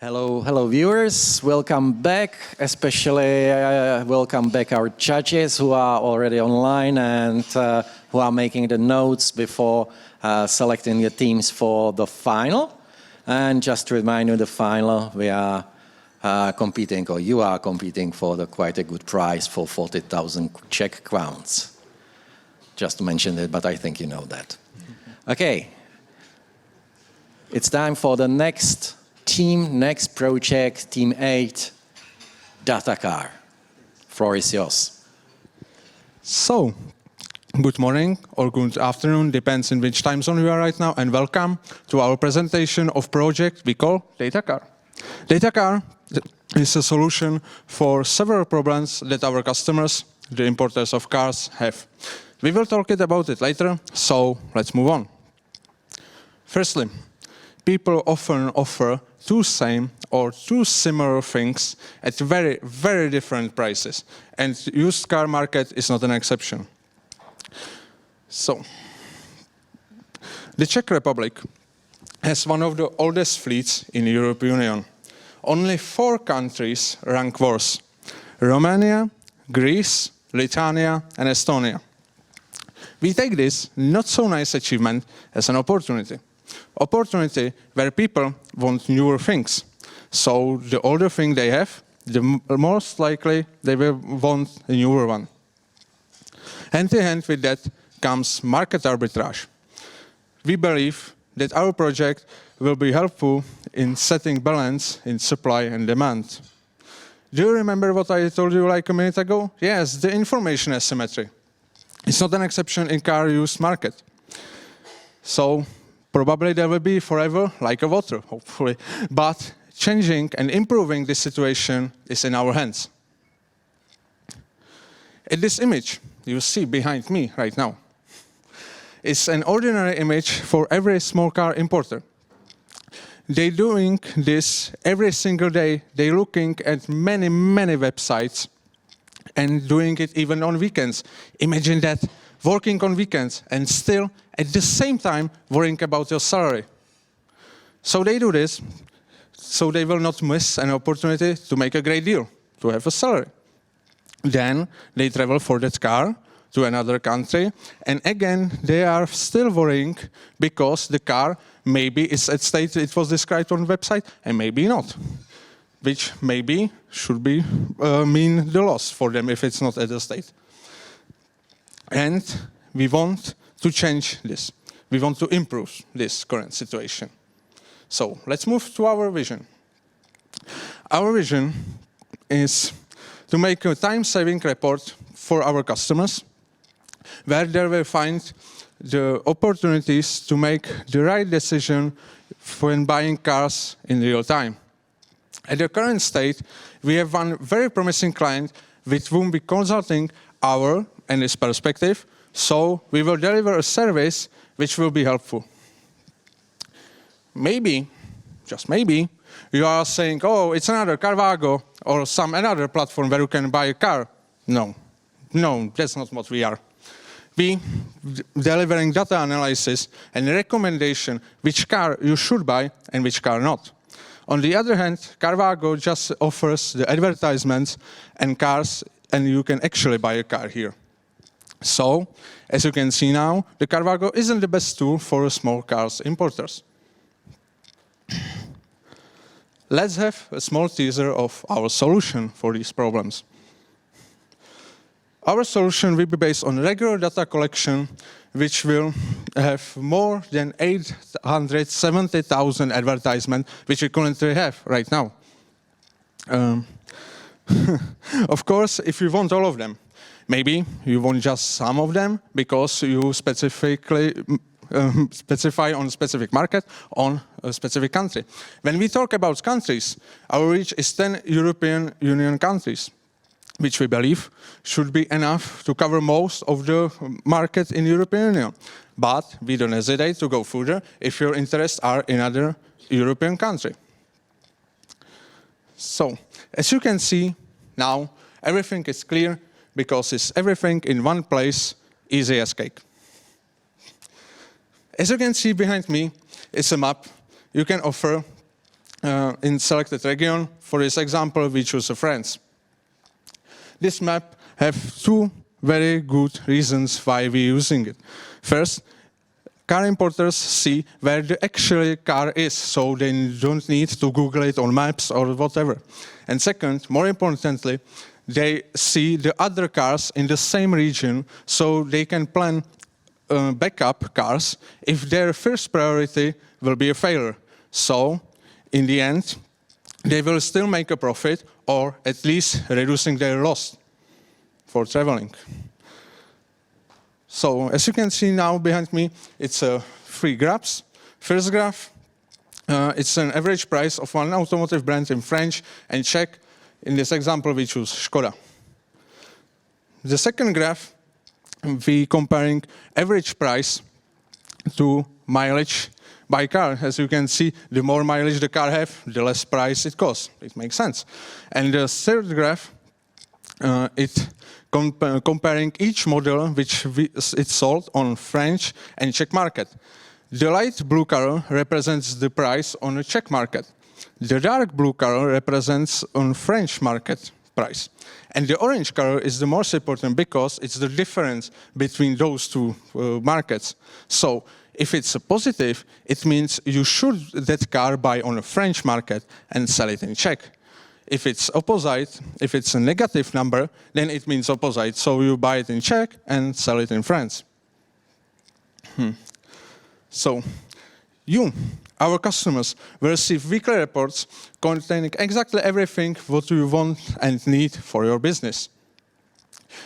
Hello viewers. Welcome back. Especially welcome back our judges who are already online and who are making the notes before selecting the teams for the final. And just to remind you, the final we are competing, or you are competing for quite a good prize for 40,000 Czech crowns. Just to mention it, but I think you know that. Okay. It's time for the next team, next project, Team 8, Datacar. Floor is yours. So, good morning or good afternoon, depends in which time zone we are right now, and welcome to our presentation of project we call Datacar. Datacar is a solution for several problems that our customers, the importers of cars, have. We will talk about it later, so let's move on. Firstly, people often offer two same or two similar things at very, very different prices. And used car market is not an exception. So, the Czech Republic has one of the oldest fleets in the European Union. Only 4 countries rank worse: Romania, Greece, Lithuania, and Estonia. We take this not so nice achievement as an opportunity. Opportunity where people want newer things. So the older thing they have, the most likely they will want a newer one. Hand in hand with that comes market arbitrage. We believe that our project will be helpful in setting balance in supply and demand. Do you remember what I told you like a minute ago? Yes, the information asymmetry. It's not an exception in car use market. So probably there will be forever like a water, hopefully. But changing and improving this situation is in our hands. In this image you see behind me right now is an ordinary image for every small car importer. They're doing this every single day. They're looking at many, many websites and doing it even on weekends. Imagine that, working on weekends and still at the same time worrying about your salary. So they do this so they will not miss an opportunity to make a great deal, to have a salary. Then they travel for that car to another country, and again they are still worrying because the car maybe is at state it was described on the website and maybe not, which maybe should be mean the loss for them if it's not at the state. And we want to change this. We want to improve this current situation. So let's move to our vision. Our vision is to make a time-saving report for our customers where they will find the opportunities to make the right decision when buying cars in real time. At the current state, we have one very promising client with whom we are consulting our and his perspective, so we will deliver a service which will be helpful. Maybe, just maybe, you are saying, oh, it's another Carvago or some another platform where you can buy a car. No, that's not what we are. We delivering data analysis and recommendation which car you should buy and which car not. On the other hand, Carvago just offers the advertisements and cars, and you can actually buy a car here. So, as you can see now, the Carvago isn't the best tool for small cars importers. Let's have a small teaser of our solution for these problems. Our solution will be based on regular data collection, which will have more than 870,000 advertisements, which we currently have right now. Of course, if you want all of them, maybe you want just some of them because you specifically specify on a specific market, on a specific country. When we talk about countries, our reach is 10 European Union countries, which we believe should be enough to cover most of the market in the European Union. But we don't hesitate to go further if your interests are in other European country. So, as you can see now, everything is clear because it's everything in one place, easy as cake. As you can see behind me, it's a map you can offer in selected region. For this example, we choose France. This map have two very good reasons why we're using it. First, car importers see where the actual car is, so they don't need to Google it on maps or whatever. And second, more importantly, they see the other cars in the same region, so they can plan backup cars if their first priority will be a failure. So, in the end, they will still make a profit, or at least reducing their loss for traveling. So, as you can see now behind me, it's three graphs. First graph, it's an average price of one automotive brand in French and Czech. In this example, we choose Škoda. The second graph, we comparing average price to mileage by car. As you can see, the more mileage the car have, the less price it costs. It makes sense. And the third graph, comparing each model which it's sold on French and Czech market. The light blue color represents the price on the Czech market. The dark blue color represents on French market price. And the orange color is the most important because it's the difference between those two markets. So if it's a positive, it means you should that car buy on a French market and sell it in Czech. If it's opposite, if it's a negative number, then it means opposite. So you buy it in Czech and sell it in France. So you, our customers, will receive weekly reports containing exactly everything what you want and need for your business.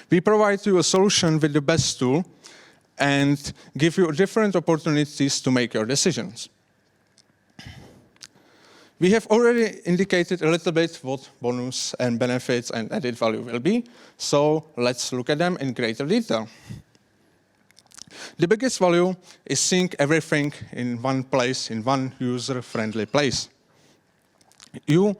We provide you a solution with the best tool and give you different opportunities to make your decisions. We have already indicated a little bit what bonus and benefits and added value will be, so let's look at them in greater detail. The biggest value is seeing everything in one place, in one user-friendly place. You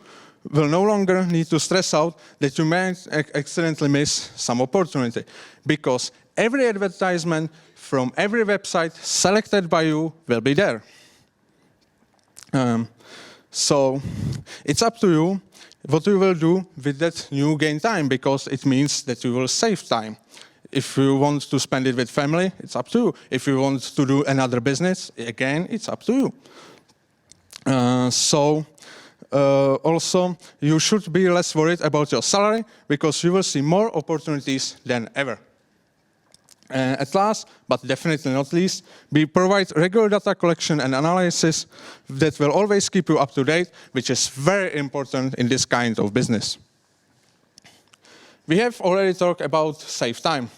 will no longer need to stress out that you might accidentally miss some opportunity, because every advertisement from every website selected by you will be there. So it's up to you what you will do with that new gain time, because it means that you will save time. If you want to spend it with family, it's up to you. If you want to do another business, again, it's up to you. Also, you should be less worried about your salary, because you will see more opportunities than ever. At last, but definitely not least, we provide regular data collection and analysis that will always keep you up to date, which is very important in this kind of business. We have already talked about save time.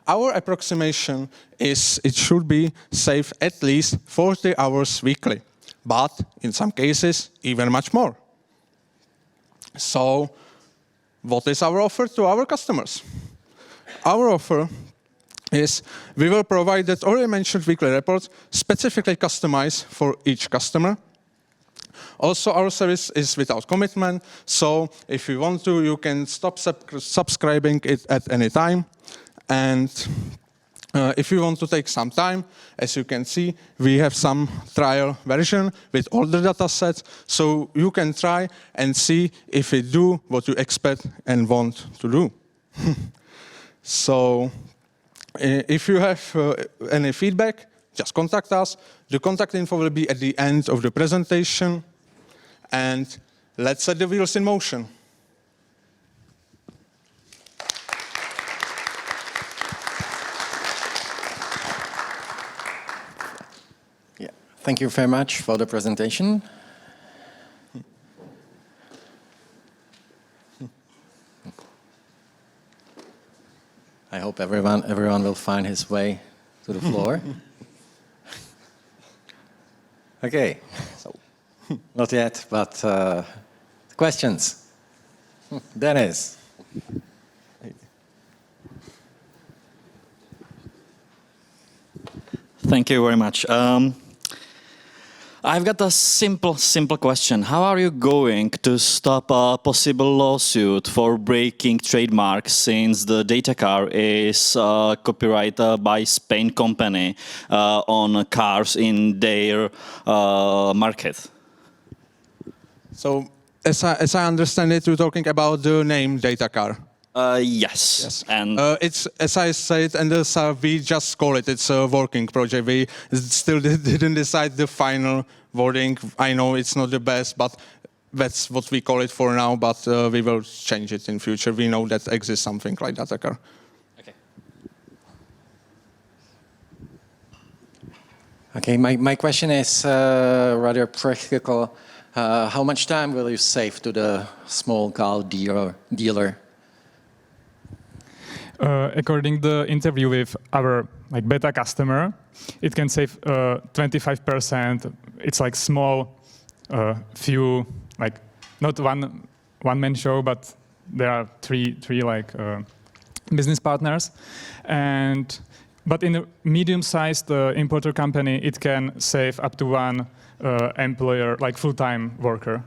Our approximation is it should be saved at least 40 hours weekly, but in some cases, even much more. So, what is our offer to our customers? Our offer is we will provide that already mentioned weekly reports specifically customized for each customer. Also, our service is without commitment, so if you want to, you can stop subscribing it at any time. And if you want to take some time, as you can see, we have some trial version with all the data sets, so you can try and see if it do what you expect and want to do. So, if you have any feedback, just contact us. The contact info will be at the end of the presentation. And let's set the wheels in motion. Yeah. Thank you very much for the presentation. I hope everyone will find his way to the floor. Okay, so not yet, but questions. Dennis. Thank you very much. I've got a simple question. How are you going to stop a possible lawsuit for breaking trademarks, since the Datacar is copyrighted by Spain company on cars in their market? So, as I understand it, you're talking about the name Datacar. Yes. And It's, as I said, and we just call it, it's a working project. We still didn't decide the final wording. I know it's not the best, but that's what we call it for now, but we will change it in future. We know that exists something like Datacar. Okay, my question is rather practical. How much time will you save to the small car dealer? According to the interview with our beta customer, it can save 25%. It's like small, few, not one man show, but there are three business partners, but in a medium-sized importer company, it can save up to one employer, like full-time worker.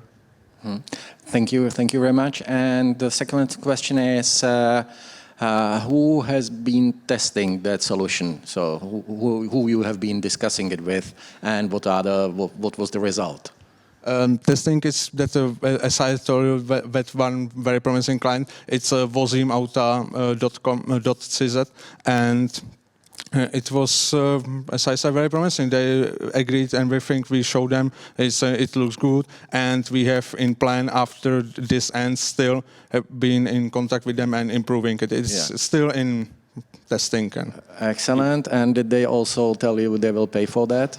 Thank you very much. And the second question is, who has been testing that solution? So who you have been discussing it with, and what was the result? Testing is that, as I told you, that one very promising client. It's vozimauta.com.cz, and it was, as I said, very promising. They agreed, and we think we showed them it looks good, and we have in plan after this ends still have been in contact with them and improving it. It's still in testing. Excellent. And did they also tell you they will pay for that?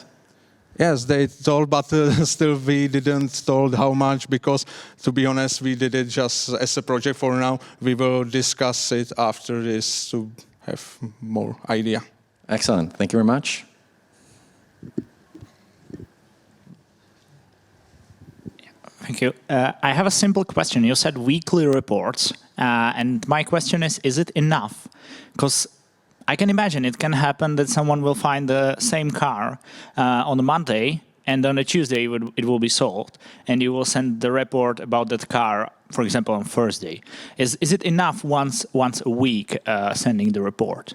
Yes, they told, but still we didn't told how much, because, to be honest, we did it just as a project for now. We will discuss it after this to have more idea. Excellent. Thank you very much. Thank you. I have a simple question. You said weekly reports, and my question is it enough? Because I can imagine it can happen that someone will find the same car on a Monday, and on a Tuesday it will be sold, and you will send the report about that car, for example, on Thursday. Is it enough once a week sending the report?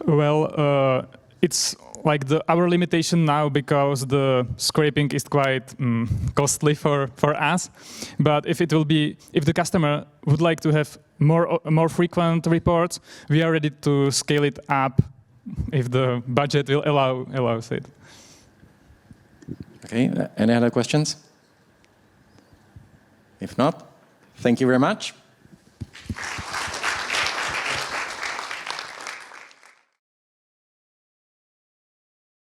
Well, it's like our limitation now, because the scraping is quite costly for us. But if the customer would like to have more frequent reports, we are ready to scale it up if the budget will allows it. Okay. Any other questions? If not, thank you very much.